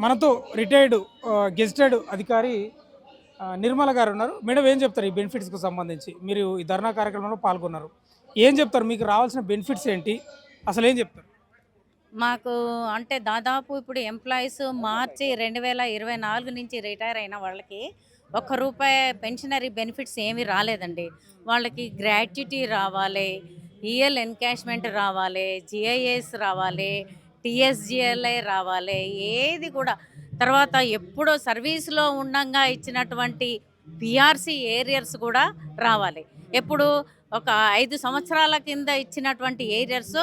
మనతో retired gazetted అధికారి నిర్మల గారు ఉన్నారు. మేడం ఏం చెప్తారు ఈ బెనిఫిట్స్‌కు సంబంధించి? మీరు ఈ ధర్నా కార్యక్రమంలో పాల్గొన్నారు. ఏం చెప్తారు? మీకు రావాల్సిన బెనిఫిట్స్ ఏంటి? అసలేం చెప్తారు? మాకు అంటే దాదాపు ఇప్పుడు ఎంప్లాయీస్ మార్చి 2024 నుంచి రిటైర్ అయిన వాళ్ళకి ఒక్క రూపాయి పెన్షనరీ బెనిఫిట్స్ ఏమీ రాలేదండి. వాళ్ళకి గ్రాట్యుటీ రావాలి, ఈఎల్ ఎన్కాష్మెంట్ రావాలి, జిఐఎస్ రావాలి, టీఎస్జిఎల్ఐ రావాలి. ఏది కూడా తర్వాత ఎప్పుడో సర్వీస్లో ఉండంగా ఇచ్చినటువంటి పిఆర్సి ఏరియర్స్ కూడా రావాలి. ఎప్పుడు ఒక 5 సంవత్సరాల కింద ఇచ్చినటువంటి arrears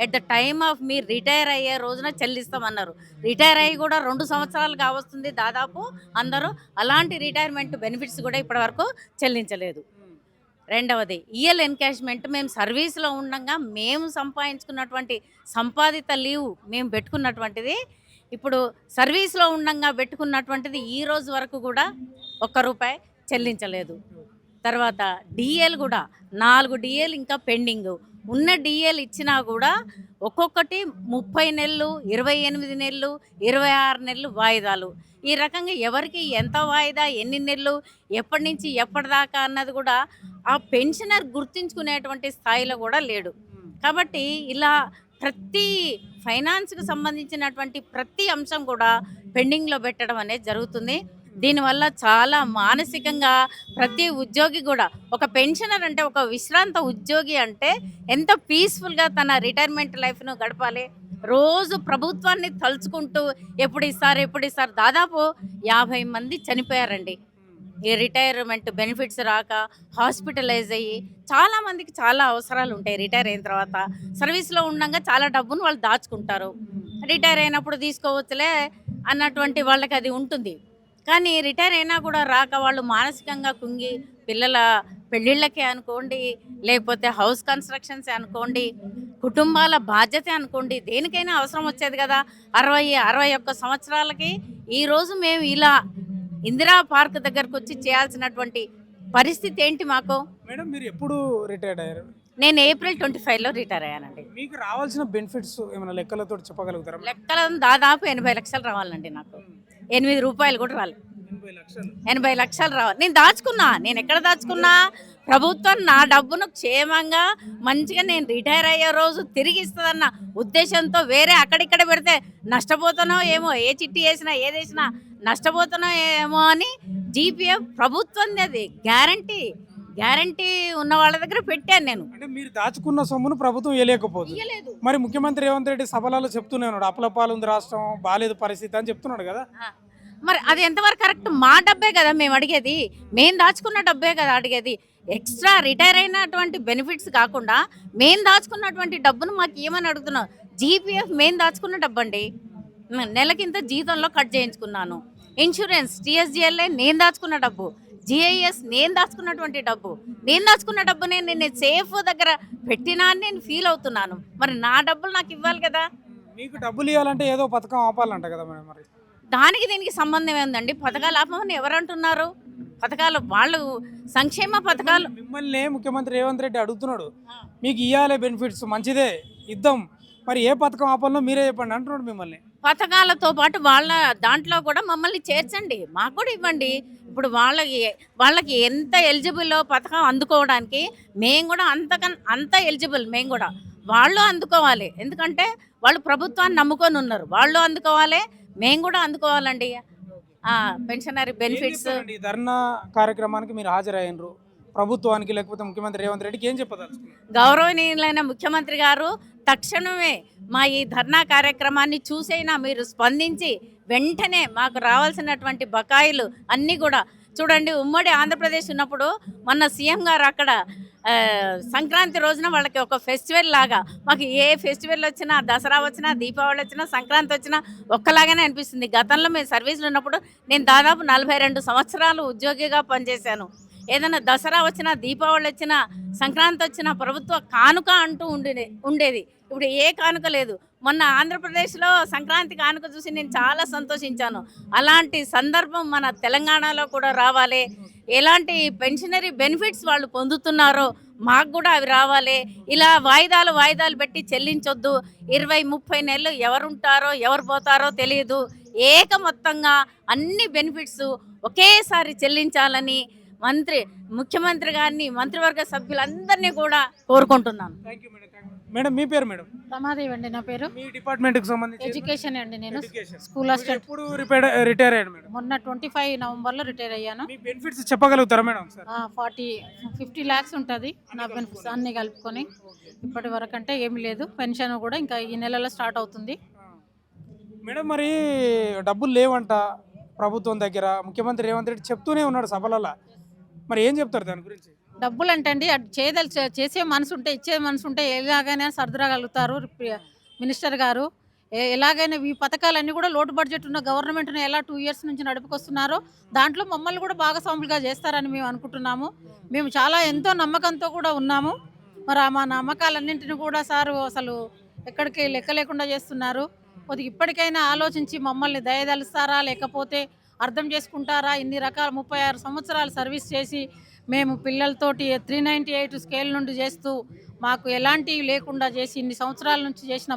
at the time of మీరు రిటైర్ అయ్యే రోజున చెల్లిస్తామన్నారు. రిటైర్ అయ్యి కూడా 2 సంవత్సరాలు కావస్తుంది దాదాపు అందరూ. అలాంటి రిటైర్మెంట్ బెనిఫిట్స్ కూడా ఇప్పటివరకు చెల్లించలేదు. రెండవది ఈఎల్ ఎన్కాష్మెంట్ మేము సర్వీస్లో ఉండగా మేము సంపాదించుకున్నటువంటి సంపాదిత లీవ్ మేము పెట్టుకున్నటువంటిది ఇప్పుడు సర్వీస్లో ఉండగా పెట్టుకున్నటువంటిది ఈ రోజు వరకు కూడా ఒక్క రూపాయి చెల్లించలేదు. తర్వాత డిఎల్ కూడా 4 డిఎల్ ఇంకా పెండింగ్ ఉన్న డిఎల్ ఇచ్చినా కూడా ఒక్కొక్కటి 30 నెలలు, 28 నెలలు, 26 నెలలు వాయిదాలు. ఈ రకంగా ఎవరికి ఎంత వాయిదా, ఎన్ని నెలలు, ఎప్పటి నుంచి ఎప్పటిదాకా అన్నది కూడా ఆ పెన్షనర్ గుర్తించుకునేటువంటి స్థాయిలో కూడా లేడు. కాబట్టి ఇలా ప్రతి ఫైనాన్స్కి సంబంధించినటువంటి ప్రతి అంశం కూడా పెండింగ్లో పెట్టడం అనేది జరుగుతుంది. దీనివల్ల చాలా మానసికంగా ప్రతి ఉద్యోగి కూడా ఒక పెన్షనర్ అంటే ఒక విశ్రాంత ఉద్యోగి అంటే ఎంత పీస్ఫుల్గా తన రిటైర్మెంట్ లైఫ్ను గడపాలి. రోజు ప్రభుత్వాన్ని తలుచుకుంటూ ఎప్పుడు ఇస్తారు దాదాపు 50 మంది చనిపోయారండి ఈ రిటైర్మెంట్ బెనిఫిట్స్ రాక, హాస్పిటలైజ్ అయ్యి. చాలామందికి చాలా అవసరాలు ఉంటాయి. రిటైర్ అయిన తర్వాత సర్వీస్లో ఉండగా చాలా డబ్బును వాళ్ళు దాచుకుంటారు. రిటైర్ అయినప్పుడు తీసుకోవచ్చులే అన్నటువంటి వాళ్ళకి అది ఉంటుంది. కానీ రిటైర్ అయినా కూడా రాక వాళ్ళు మానసికంగా కుంగి పిల్లల పెళ్ళిళ్ళకే అనుకోండి, లేకపోతే హౌస్ కన్స్ట్రక్షన్స్ అనుకోండి, కుటుంబాల బాధ్యత అనుకోండి, దేనికైనా అవసరం వచ్చేది కదా. 61 సంవత్సరాలకి ఈరోజు మేము ఇలా ఇందిరా పార్క్ దగ్గరకు వచ్చి చేయాల్సినటువంటి పరిస్థితి ఏంటి మాకు? మేడం మీరు ఎప్పుడు రిటైర్డ్ అయ్యారు? నేను April 25లో రిటైర్ అయ్యానండి. మీకు రావాల్సిన బెనిఫిట్స్ ఏమైనా లెక్కలతో చెప్పగలుగుతారా? లెక్కలను దాదాపు 80 లక్షలు రావాలండి నాకు. 8 రూపాయలు కూడా రాలేదు. 80 లక్షలు. 80 లక్షలు రావాలి. నేను దాచుకున్నా. నేను ఎక్కడ దాచుకున్నా? ప్రభుత్వం నా డబ్బును క్షేమంగా మంచిగా నేను రిటైర్ అయ్యే రోజు తిరిగి ఇస్తుందన్న ఉద్దేశంతో వేరే అక్కడిక్కడ పెడితే నష్టపోతానో ఏమో, ఏ చిట్టి వేసినా ఏదేసినా నష్టపోతానో ఏమో అని జీపీఎఫ్ ప్రభుత్వం అది గ్యారంటీ ఉన్న వాళ్ళ దగ్గర పెట్టాను నేను. అంటే మీరు దాచుకున్న సొమ్మును ప్రభుత్వం ఇవ్వలేకపోతుంది. ఇయ్యలేదు. మరి ముఖ్యమంత్రి రేవంత్ రెడ్డి సభలలో చెప్తూనే ఉన్నాడు, అప్పులపాలు ఉంది రాష్ట్రం, బాలేదు పరిస్థితి అని చెప్తున్నాడు కదా. మరి అది ఎంతవరకు కరెక్ట్? మా డబ్బే కదా మేము అడిగేది, మేము దాచుకున్న డబ్బే కదా అడిగేది. ఎక్స్ట్రా రిటైర్ అయినటువంటి బెనిఫిట్స్ కాకుండా మేము దాచుకున్నటువంటి డబ్బును మాకు ఏమని అడుగుతున్నాం? జీపీఎఫ్ మేము దాచుకున్న డబ్బు అండి. నెలకింత జీతంలో కట్ చేయించుకున్నాను. ఇన్సూరెన్స్ టీఎస్జిఎల్ఐ నేను దాచుకున్న డబ్బు, జిఐఎస్ నేను దాచుకున్నటువంటి డబ్బు. నేను దాచుకున్న డబ్బునే నేను సేఫ్ దగ్గర పెట్టినా అని నేను ఫీల్ అవుతున్నాను. మరి నా డబ్బులు నాకు ఇవ్వాలి కదా. మీకు డబ్బులు ఇవ్వాలంటే ఏదో పథకం ఆపాలంట కదా మేడం. మరి దానికి దీనికి సంబంధం ఏందండి? పథకాలు ఆపమని ఎవరు అంటున్నారు? పథకాలు వాళ్ళు సంక్షేమ పథకాలు. మిమ్మల్ని ముఖ్యమంత్రి రేవంత్ రెడ్డి అడుగుతున్నాడు, మీకు ఇవ్వాలి బెనిఫిట్స్ మంచిదే ఇద్దాం, మరి ఏ పథకం ఆపాలో మీరే చెప్పండి అంటున్నాడు మిమ్మల్ని. పథకాలతో పాటు వాళ్ళ దాంట్లో కూడా మమ్మల్ని చేర్చండి, మాకు కూడా ఇవ్వండి. ఇప్పుడు వాళ్ళకి ఎంత ఎలిజిబుల్లో పథకం అందుకోవడానికి మేము కూడా అంత ఎలిజిబుల్. మేము కూడా వాళ్ళు అందుకోవాలి. ఎందుకంటే వాళ్ళు ప్రభుత్వాన్ని నమ్ముకొని ఉన్నారు. వాళ్ళు అందుకోవాలి, మేము కూడా అందుకోవాలండి పెన్షనరీ బెనిఫిట్స్. ధర్నా కార్యక్రమానికి మీరు హాజరయ్యారు, ప్రభుత్వానికి లేకపోతే ముఖ్యమంత్రి రేవంత్ రెడ్డికి ఏం చెప్పదలుచుకున్నారు? గౌరవనీయులైన ముఖ్యమంత్రి గారు తక్షణమే మా ఈ ధర్నా కార్యక్రమాన్ని చూసైనా మీరు స్పందించి వెంటనే మాకు రావాల్సినటువంటి బకాయిలు అన్నీ కూడా చూడండి. ఉమ్మడి ఆంధ్రప్రదేశ్ ఉన్నప్పుడు మొన్న సీఎం గారు అక్కడ సంక్రాంతి రోజున వాళ్ళకి ఒక ఫెస్టివల్ లాగా, మాకు ఏ ఫెస్టివల్ వచ్చినా, దసరా వచ్చినా, దీపావళి వచ్చినా, సంక్రాంతి వచ్చినా ఒక్కలాగానే అనిపిస్తుంది. గతంలో మేము సర్వీస్లో ఉన్నప్పుడు నేను దాదాపు 42 సంవత్సరాలు ఉద్యోగిగా పనిచేశాను. ఏదైనా దసరా వచ్చినా, దీపావళి వచ్చినా, సంక్రాంతి వచ్చినా ప్రభుత్వ కానుక అంటూ ఉండేది. ఇప్పుడు ఏ కానుక లేదు. మొన్న ఆంధ్రప్రదేశ్లో సంక్రాంతి కానుక చూసి నేను చాలా సంతోషించాను. అలాంటి సందర్భం మన తెలంగాణలో కూడా రావాలి. ఎలాంటి పెన్షనరీ బెనిఫిట్స్ వాళ్ళు పొందుతున్నారో మాకు కూడా అవి రావాలి. ఇలా వాయిదాలు పెట్టి చెల్లించొద్దు. 20-30 నెలలు ఎవరుంటారో ఎవరు పోతారో తెలియదు. మొత్తంగా అన్ని బెనిఫిట్స్ ఒకేసారి చెల్లించాలని ముఖ్యమంత్రి గారిని, మంత్రివర్గ సభ్యులందరినీ కూడా కోరుకుంటున్నాను. Thank you madam. మేడం మీ పేరు మేడం? రమాదేవి అండి నా పేరు. మీ డిపార్ట్మెంట్కి సంబంధించి ఎడ్యుకేషన్ అండి. నేను ఎడ్యుకేషన్. స్కూల్ మీరు అసిస్టెంట్. ఎప్పుడు రిటైర్ అయ్యాడు మేడం? మొన్న 25 నవంబర్లో రిటైర్ అయ్యాను. మీ బెనిఫిట్స్ చెప్పగలుగుతారా మేడం సార్? 50 lakhs ఉంటుంది నా బెనిఫిట్స్ అన్ని కలుపుకొని. ఇప్పటి వరకు అంటే ఏమి లేదు. పెన్షన్ కూడా ఇంకా ఈ నెలలో స్టార్ట్ అవుతుంది. మేడం మరి డబ్బులు లేవంట ప్రభుత్వం దగ్గర, ముఖ్యమంత్రి రేవంత్ రెడ్డి చెప్తూనే ఉన్నాడు సభలలో, మరి ఏం చెప్తారు దాని గురించి? డబ్బులు అంటే అండి చేసే మనసు ఉంటే, ఇచ్చే మనసు ఉంటే ఎలాగైనా సర్దురాగలుగుతారు మినిస్టర్ గారు. ఎలాగైనా ఈ పథకాలన్నీ కూడా లోటు బడ్జెట్ ఉన్న గవర్నమెంట్ని ఎలా 2 years నుంచి నడుపుకొస్తున్నారో దాంట్లో మమ్మల్ని కూడా భాగస్వాములుగా చేస్తారని మేము అనుకుంటున్నాము. మేము చాలా ఎంతో నమ్మకంతో కూడా ఉన్నాము. మరి మా నమ్మకాలన్నింటినీ కూడా సారు అసలు ఎక్కడికి లెక్క లేకుండా చేస్తున్నారు. కొద్దిగా ఇప్పటికైనా ఆలోచించి మమ్మల్ని దయదలుస్తారా, లేకపోతే అర్థం చేసుకుంటారా? ఇన్ని రకాల 36 సంవత్సరాలు సర్వీస్ చేసి మేము పిల్లలతోటి 398 స్కేల్ నుండి చేస్తూ మాకు ఎలాంటి లేకుండా చేసి ఇన్ని సంవత్సరాల నుంచి చేసిన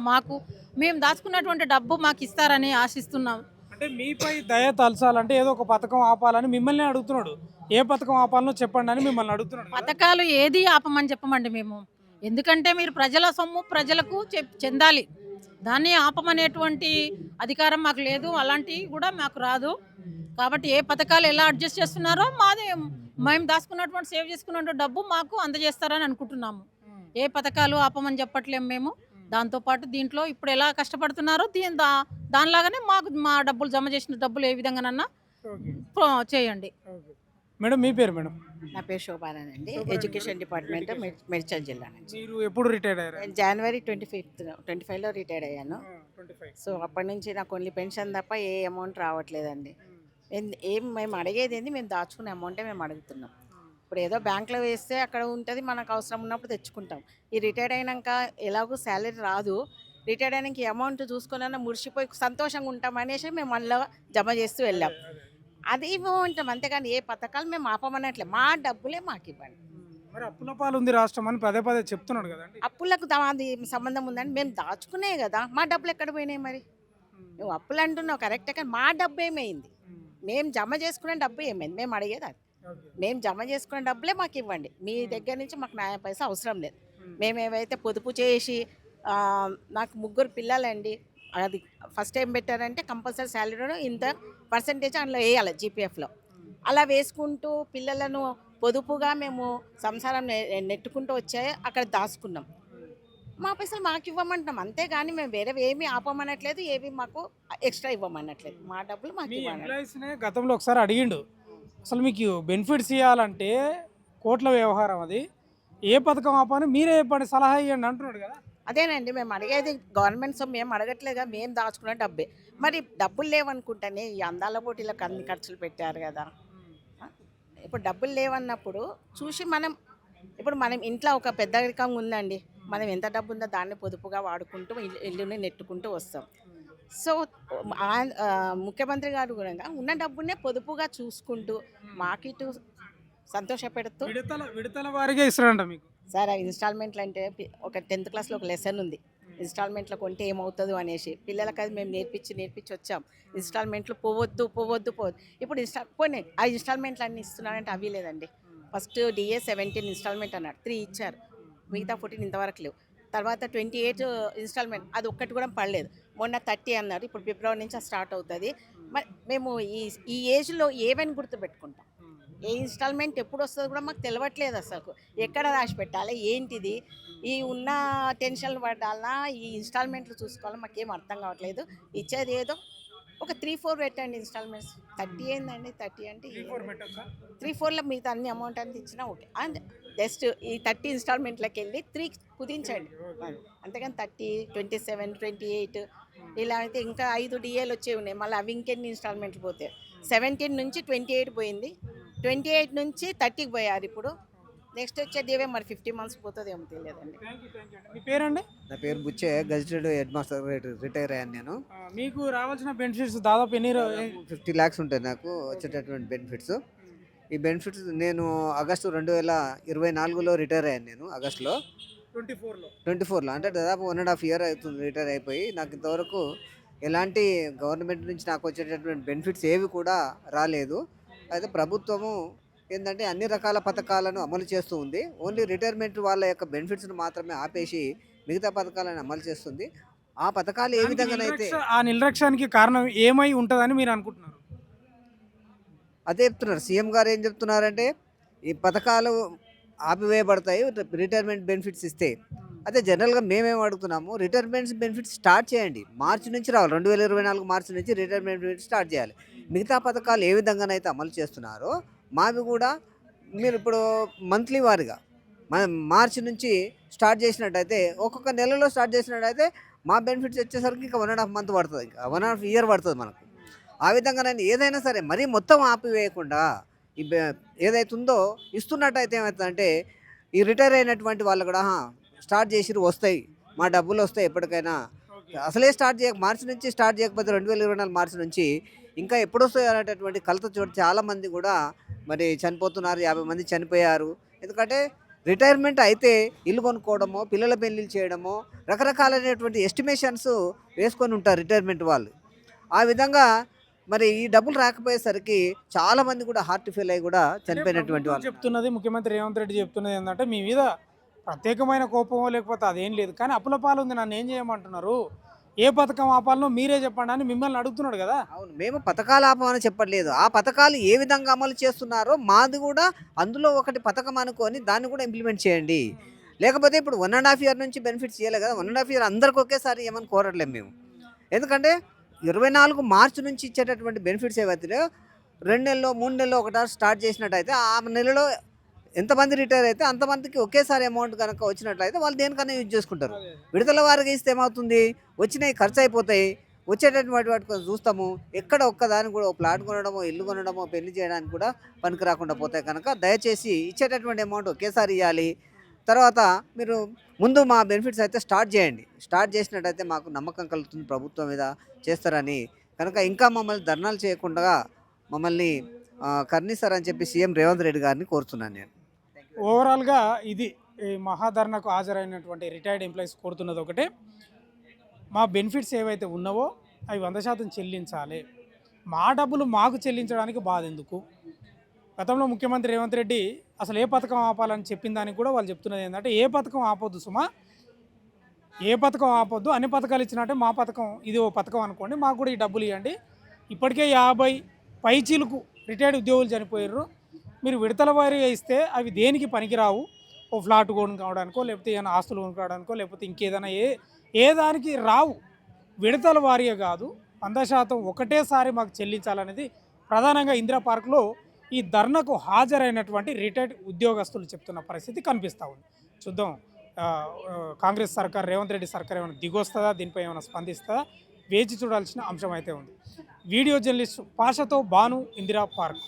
మేము దాచుకున్నటువంటి డబ్బు మాకు ఇస్తారని ఆశిస్తున్నాం. అంటే మీపై దయ తలచాలంటే ఏదో ఒక పథకం ఆపాలని మిమ్మల్ని అడుగుతున్నాడు. ఏ పథకం ఆపాలనో చెప్పండి అని మిమ్మల్ని అడుగుతున్నాడు కదా? పథకాలు ఏది ఆపమని చెప్పమండి మేము. ఎందుకంటే మీరు ప్రజల సొమ్ము ప్రజలకు చెందాలి. దాన్ని ఆపమనేటువంటి అధికారం మాకు లేదు, అలాంటివి కూడా మాకు రాదు. కాబట్టి ఏ పథకాలు ఎలా అడ్జస్ట్ చేస్తున్నారో మేము దాచుకున్నటువంటి సేవ్ చేసుకున్నటువంటి డబ్బు మాకు అందజేస్తారని అనుకుంటున్నాము. ఏ పథకాలు ఆపమని చెప్పట్లేము మేము. దాంతోపాటు దీంట్లో ఇప్పుడు ఎలా కష్టపడుతున్నారో దానిలాగానే మాకు మా డబ్బులు జమ చేసిన డబ్బులు ఏ విధంగానన్నా చేయండి. మేడం మీ పేరు మేడం? నా పేరు శోభానండి. ఎడ్యుకేషన్ డిపార్ట్మెంట్ మేడ్చల్ జిల్లా నుంచి. మీరు ఎప్పుడు రిటైర్ అయ్యారు? నేను జనవరి 25లో రిటైర్ అయ్యాను. సో అప్పటి నుంచి నాకు ఓన్లీ పెన్షన్ తప్ప ఏ అమౌంట్ రావట్లేదండి. మేము అడిగేది ఏంది, మేము దాచుకునే అమౌంటే మేము అడుగుతున్నాం. ఇప్పుడు ఏదో బ్యాంక్లో వేస్తే అక్కడ ఉంటుంది, మనకు అవసరం ఉన్నప్పుడు తెచ్చుకుంటాం. ఈ రిటైర్డ్ అయినాక ఎలాగో శాలరీ రాదు, రిటైర్డ్ అయినాక ఈ అమౌంట్ చూసుకున్నా మురిసిపోయి సంతోషంగా ఉంటాం అనేసి మేము మళ్ళీ జమ చేస్తూ వెళ్ళాం. అది ఉంటాం అంతేగాని ఏ పథకాలు మేము ఆపమన్నట్లే. మా డబ్బులే మాకు ఇవ్వండి. మరి అప్పుల పాలు ఉంది రాష్ట్రం అని పదే పదే చెప్తున్నాడు కదండి. అప్పులకు అది సంబంధం ఉందని మేము దాచుకునే కదా, మా డబ్బులు ఎక్కడ పోయినాయి? మరి నువ్వు అప్పులు అంటున్నావు కరెక్టే, కానీ మా డబ్బు ఏమైంది? మేము జమ చేసుకునే డబ్బు ఏమైంది? మేము అడిగేది అది. మేము జమ చేసుకునే డబ్బులే మాకు ఇవ్వండి. మీ దగ్గర నుంచి మాకు న్యాయ పైసా అవసరం లేదు. మేము ఏవైతే పొదుపు చేసి నాకు 3 పిల్లలండి, అది ఫస్ట్ టైం పెట్టారంటే కంపల్సరీ శాలరీలో ఇంత పర్సంటేజ్ అందులో వేయాలి జీపీఎఫ్లో. అలా వేసుకుంటూ పిల్లలను పొదుపుగా మేము సంసారం నెట్టుకుంటూ వచ్చాయి, అక్కడ దాచుకున్నాం. మా పైసలు మాకు ఇవ్వమంటున్నాం అంతేగాని మేము వేరే ఏమీ ఆపమనట్లేదు, ఏవి మాకు ఎక్స్ట్రా ఇవ్వమన్నట్లేదు. మా డబ్బులు మాకు ఇవ్వాలి. గతంలో ఒకసారి అడిగిండు, అసలు మీకు బెనిఫిట్స్ ఇవ్వాలంటే కోట్ల వ్యవహారం, అది ఏ పథకం ఆపని మీరే చెప్పండి, సలహా ఇవ్వండి అంటున్నాడు కదా. అదేనండి మేము అడిగేది. గవర్నమెంట్ సొమ్ము మేము అడగట్లేగా, మేము దాచుకునే డబ్బే. మరి డబ్బులు లేవనుకుంటానే ఈ అందాల పోటీలకు అన్ని ఖర్చులు పెట్టారు కదా. ఇప్పుడు డబ్బులు లేవన్నప్పుడు చూసి ఇప్పుడు మనం ఇంట్లో ఒక పెద్ద రకం ఉందండి, మనం ఎంత డబ్బు ఉందో దాన్ని పొదుపుగా వాడుకుంటూ ఇల్లుని నెట్టుకుంటూ వస్తాం. సో ముఖ్యమంత్రి గారు కూడా ఉన్న డబ్బునే పొదుపుగా చూసుకుంటూ మాకు ఇటు సంతోషపెడుతూ విడతల వారిగా ఇస్తారంట మీకు. సార్ ఇన్స్టాల్మెంట్లు అంటే ఒక 10th క్లాస్లో ఒక లెసన్ ఉంది, ఇన్స్టాల్మెంట్లో కొంటే ఏమవుతుందో అనేసి. పిల్లలకి అది మేము నేర్పించి వచ్చాం. ఇన్స్టాల్మెంట్లు పోవద్దు. ఇప్పుడు పోనీ ఆ ఇన్స్టాల్మెంట్లు అన్నీ ఇస్తున్నారంటే అవి లేదండి. ఫస్ట్ DA 17 ఇన్స్టాల్మెంట్ అన్నాడు, 3 ఇచ్చారు, మిగతా 14 ఇంతవరకు లేవు. తర్వాత 28 ఇన్స్టాల్మెంట్, అది ఒక్కటి కూడా పడలేదు. మొన్న 30 అన్నారు, ఇప్పుడు ఫిబ్రవరి నుంచి స్టార్ట్ అవుతుంది. మరి మేము ఈ ఏజ్లో ఏవని గుర్తుపెట్టుకుంటాం? ఏ ఇన్స్టాల్మెంట్ ఎప్పుడు వస్తుందో కూడా మాకు తెలియట్లేదు. అసలు ఎక్కడ రాసి పెట్టాలి, ఏంటిది, ఈ ఉన్న టెన్షన్లు పడాలన్నా ఈ ఇన్స్టాల్మెంట్లు చూసుకోవాలి, మాకేం అర్థం కావట్లేదు. ఇచ్చేది ఏదో ఒక 3-4 పెట్టండి ఇన్స్టాల్మెంట్స్. 30 ఏందండి? 30 అంటే 3-4లో మిగతా అన్ని అమౌంట్ అంతా ఇచ్చినా ఓకే. అండ్ జస్ట్ ఈ 30 ఇన్స్టాల్మెంట్లకు వెళ్ళి 3 కుదించండి అంతేగాని 30, 27, 28 ఇలా అయితే ఇంకా 5 DAలు వచ్చేవి ఉన్నాయి. మళ్ళీ అవి ఇంకెన్ని ఇన్స్టాల్మెంట్లు పోతాయి? 17 నుంచి 28 పోయింది, 28 నుంచి 30కి పోయారు. ఇప్పుడు నెక్స్ట్ వచ్చేది ఏవే మరి 50 months పోతుంది ఏమో తెలియదండి. మీ పేరండి? నా పేరు బుచ్చే, గజిటెడ్ హెడ్ మాస్టర్ రిటైర్ అయ్యాను నేను. మీకు రావాల్సిన బెనిఫిట్స్ దాదాపు ఎన్ని? 50 lakhs ఉంటాయి నాకు వచ్చేటటువంటి బెనిఫిట్స్. ఈ బెనిఫిట్స్ నేను ఆగస్టు 2024లో రిటైర్ అయ్యాను. నేను ఆగస్టులో 24లో అంటే దాదాపు 1.5 year అవుతుంది రిటైర్ అయిపోయి. నాకు ఇంతవరకు ఎలాంటి గవర్నమెంట్ నుంచి నాకు వచ్చేటటువంటి బెనిఫిట్స్ ఏవి కూడా రాలేదు. అయితే ప్రభుత్వము ఏందంటే అన్ని రకాల పథకాలను అమలు చేస్తూ ఉంది. ఓన్లీ రిటైర్మెంట్ వాళ్ళ యొక్క బెనిఫిట్స్‌ను మాత్రమే ఆపేసి మిగతా పథకాలను అమలు చేస్తుంది. ఆ పథకాలు ఏ విధంగానైతే ఆ నిర్లక్ష్యానికి కారణం ఏమై ఉంటుందని మీరు అనుకుంటున్నారు? అదే చెప్తున్నారు. సీఎం గారు ఏం చెప్తున్నారంటే, ఈ పథకాలు ఆపివేయబడతాయి రిటైర్మెంట్ బెనిఫిట్స్ ఇస్తే. అయితే జనరల్‌గా మేమేం అడుగుతున్నాము, రిటైర్మెంట్స్ బెనిఫిట్స్ స్టార్ట్ చేయండి. మార్చి నుంచి రావాలి. 2024 మార్చి నుంచి రిటైర్మెంట్ బెనిఫిట్స్ స్టార్ట్ చేయాలి. మిగతా పథకాలు ఏ విధంగానైతే అమలు చేస్తున్నారో మావి కూడా మీరు ఇప్పుడు మంత్లీ వారీగా మార్చి నుంచి స్టార్ట్ చేసినట్టయితే, ఒక్కొక్క నెలలో స్టార్ట్ చేసినట్టయితే మా బెనిఫిట్స్ వచ్చేసరికి ఇంకా 1.5 మంత్ పడుతుంది. ఇంకా 1.5 ఇయర్ పడుతుంది మనకు. ఆ విధంగానైనా ఏదైనా సరే మరీ మొత్తం ఆపివేయకుండా ఈ ఏదైతే ఉందో ఇస్తున్నట్టయితే ఏమవుతుందంటే, ఈ రిటైర్ అయినటువంటి వాళ్ళు కూడా స్టార్ట్ చేసిర్రు వస్తాయి, మా డబ్బులు వస్తాయి ఎప్పటికైనా. అసలే స్టార్ట్ మార్చి నుంచి స్టార్ట్ చేయకపోతే 2024 మార్చి నుంచి ఇంకా ఎప్పుడు వస్తాయి అనేటటువంటి కలత చోటు చాలామంది కూడా మరి చనిపోతున్నారు. 50 మంది చనిపోయారు. ఎందుకంటే రిటైర్మెంట్ అయితే ఇల్లు కొనుక్కోవడమో, పిల్లల పెళ్ళిళ్ళు చేయడమో, రకరకాలైనటువంటి ఎస్టిమేషన్స్ వేసుకొని ఉంటారు రిటైర్మెంట్ వాళ్ళు. ఆ విధంగా మరి ఈ డబ్బులు రాకపోయేసరికి చాలామంది కూడా హార్ట్ ఫెయిల్ అయ్యి కూడా చనిపోయినటువంటి ప్రభుత్వం వాళ్ళు. చెప్తున్నది, ముఖ్యమంత్రి రేవంత్ రెడ్డి చెప్తున్నది ఏంటంటే, మీ మీద ప్రత్యేకమైన కోపమో లేకపోతే అదేం లేదు, కానీ అప్పుల పాలు ఉంది, నన్ను ఏం చేయమంటున్నారు, ఏ పథకం ఆపాలనో మీరే చెప్పండి అని మిమ్మల్ని అడుగుతున్నాడు కదా. అవును, మేము పథకాలు ఆపమని చెప్పట్లేదు. ఆ పథకాలు ఏ విధంగా అమలు చేస్తున్నారో మాది కూడా అందులో ఒకటి పథకం అనుకొని దాన్ని కూడా ఇంప్లిమెంట్ చేయండి. లేకపోతే ఇప్పుడు 1.5 ఇయర్ నుంచి బెనిఫిట్స్ చేయలేదు కదా, 1.5 ఇయర్ అందరికి ఒకేసారి ఏమని కోరట్లేము మేము. ఎందుకంటే 24 మార్చి నుంచి ఇచ్చేటటువంటి బెనిఫిట్స్ ఏవైతే 2 నెలలో 3 నెలలో ఒకటారు స్టార్ట్ చేసినట్టయితే ఆ నెలలో ఎంతమంది రిటైర్ అయితే అంతమందికి ఒకేసారి అమౌంట్ కనుక వచ్చినట్లయితే వాళ్ళు దేనికన్నా యూజ్ చేసుకుంటారు. విడతల వారికి ఇస్తే ఏమవుతుంది, వచ్చినవి ఖర్చు అయిపోతాయి. వచ్చేటటువంటి వాటి కోసం చూస్తాము, ఎక్కడ ఒక్కదాని కూడా ప్లాట్ కొనడమో, ఇల్లు కొనడమో, పెళ్లి చేయడానికి కూడా పనికి రాకుండా పోతాయి. కనుక దయచేసి ఇచ్చేటటువంటి అమౌంట్ ఒకేసారి ఇవ్వాలి. తర్వాత మీరు ముందు మా బెనిఫిట్స్ అయితే స్టార్ట్ చేయండి. స్టార్ట్ చేసినట్టయితే మాకు నమ్మకం కలుగుతుంది ప్రభుత్వం మీద చేస్తారని. కనుక ఇంకా మమ్మల్ని ధర్నాలు చేయకుండా మమ్మల్ని కర్ణిస్తారని చెప్పి సీఎం రేవంత్ రెడ్డి గారిని కోరుతున్నాను నేను. ఓవరాల్గా ఇది ఈ మహాధర్నాకు హాజరైనటువంటి రిటైర్డ్ ఎంప్లాయీస్ కోరుతున్నది ఒకటే, మా బెనిఫిట్స్ ఏవైతే ఉన్నావో అవి 100% చెల్లించాలి. మా డబ్బులు మాకు చెల్లించడానికి బాధ ఎందుకు? గతంలో ముఖ్యమంత్రి రేవంత్ రెడ్డి అసలు ఏ పథకం ఆపాలని చెప్పిన దానికి కూడా వాళ్ళు చెప్తున్నది ఏంటంటే, ఏ పథకం ఆపొద్దు సుమా, ఏ పథకం ఆపొద్దు, అన్ని పథకాలు ఇచ్చినట్టే మా పథకం ఇది ఓ పథకం అనుకోండి, మాకు కూడా ఈ డబ్బులు ఇవ్వండి. ఇప్పటికే 50 పైచీలకు రిటైర్డ్ ఉద్యోగులు చనిపోయారు. మీరు విడతల వారీగా ఇస్తే అవి దేనికి పనికిరావు. ఓ ఫ్లాట్ కొనుక్కోవడానికో, లేకపోతే ఏదైనా ఆస్తులు కొనుక్కోవడానికో, లేకపోతే ఇంకేదైనా ఏ దానికి రావు. విడతల వారీగా కాదు, 100% ఒకటేసారి మాకు చెల్లించాలనేది ప్రధానంగా ఇందిరా పార్క్లో ఈ ధర్నాకు హాజరైనటువంటి రిటైర్డ్ ఉద్యోగస్తులు చెప్తున్న పరిస్థితి కనిపిస్తూ ఉంది. చూద్దాం, కాంగ్రెస్ సర్కార్, రేవంత్ రెడ్డి సర్కార్ ఏమైనా దిగొస్తుందా, దీనిపై ఏమైనా స్పందిస్తుందా, వేచి చూడాల్సిన అంశం అయితే ఉంది. వీడియో జర్నలిస్ట్ పాషతో భాను, ఇందిరా పార్క్.